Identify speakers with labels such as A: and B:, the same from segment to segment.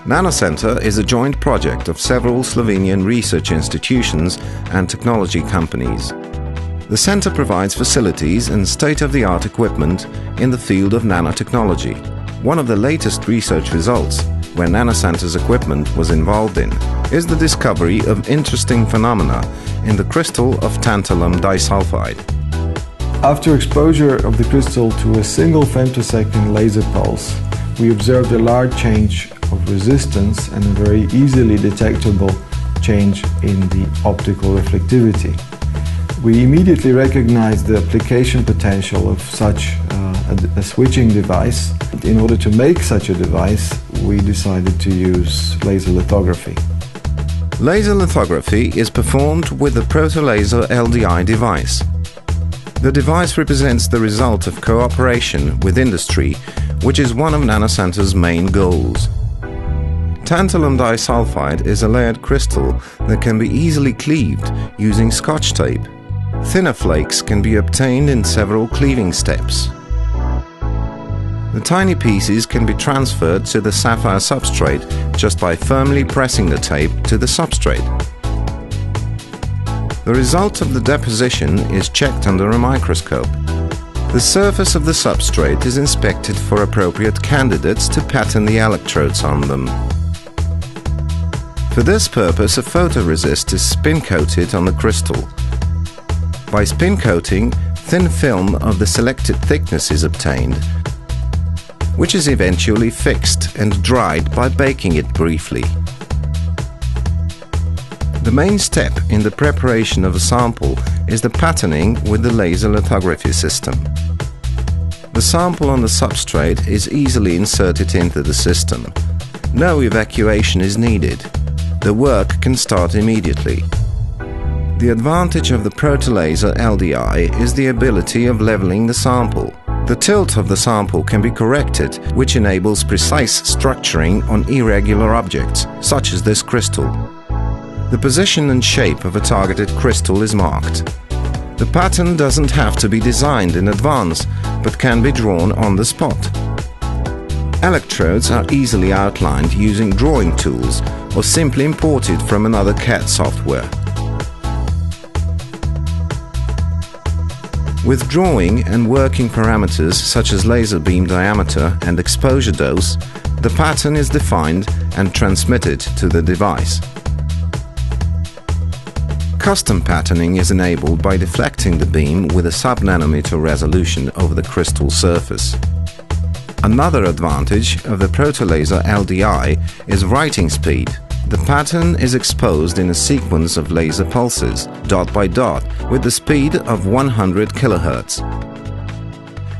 A: Nanocenter is a joint project of several Slovenian research institutions and technology companies. The center provides facilities and state-of-the-art equipment in the field of nanotechnology. One of the latest research results, where Nanocenter's equipment was involved in, is the discovery of interesting phenomena in the crystal of tantalum disulfide.
B: After exposure of the crystal to a single femtosecond laser pulse, we observed a large change of resistance and a very easily detectable change in the optical reflectivity. We immediately recognized the application potential of such a switching device. In order to make such a device, we decided to use laser lithography.
A: Laser lithography is performed with the protolaser LDI device. The device represents the result of cooperation with industry, which is one of Nanocenter's main goals. Tantalum disulfide is a layered crystal that can be easily cleaved using Scotch tape. Thinner flakes can be obtained in several cleaving steps. The tiny pieces can be transferred to the sapphire substrate just by firmly pressing the tape to the substrate. The result of the deposition is checked under a microscope. The surface of the substrate is inspected for appropriate candidates to pattern the electrodes on them. For this purpose, a photoresist is spin-coated on the crystal. By spin coating, thin film of the selected thickness is obtained, which is eventually fixed and dried by baking it briefly. The main step in the preparation of a sample is the patterning with the laser lithography system. The sample on the substrate is easily inserted into the system. No evacuation is needed. The work can start immediately. The advantage of the protolaser LDI is the ability of leveling the sample. The tilt of the sample can be corrected, which enables precise structuring on irregular objects, such as this crystal. The position and shape of a targeted crystal is marked. The pattern doesn't have to be designed in advance, but can be drawn on the spot. Electrodes are easily outlined using drawing tools or simply imported from another CAD software. With drawing and working parameters such as laser beam diameter and exposure dose, the pattern is defined and transmitted to the device. Custom patterning is enabled by deflecting the beam with a sub-nanometer resolution over the crystal surface. Another advantage of the protolaser LDI is writing speed. The pattern is exposed in a sequence of laser pulses, dot by dot, with the speed of 100 kHz.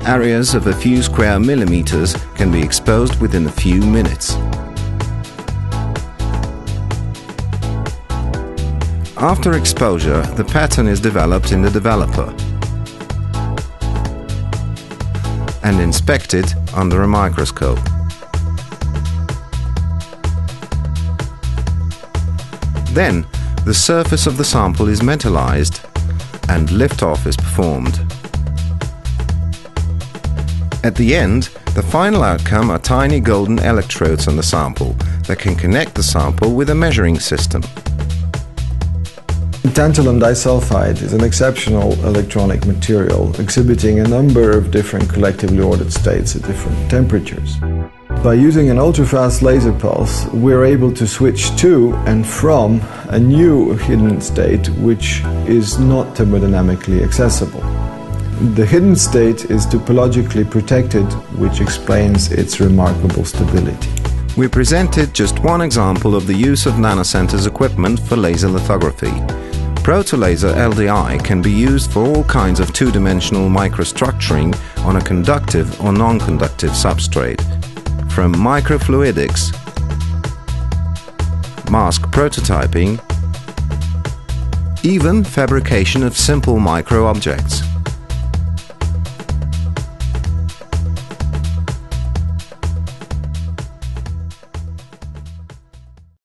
A: Areas of a few square millimeters can be exposed within a few minutes. After exposure, the pattern is developed in the developer and inspected under a microscope. Then, the surface of the sample is metallized and liftoff is performed. At the end, the final outcome are tiny golden electrodes on the sample that can connect the sample with a measuring system.
B: Tantalum disulfide is an exceptional electronic material exhibiting a number of different collectively ordered states at different temperatures. By using an ultra-fast laser pulse, we're able to switch to and from a new hidden state which is not thermodynamically accessible. The hidden state is topologically protected, which explains its remarkable stability.
A: We presented just one example of the use of Nanocenter's equipment for laser lithography. Protolaser LDI can be used for all kinds of two-dimensional microstructuring on a conductive or non-conductive substrate, from microfluidics, mask prototyping, even fabrication of simple micro-objects.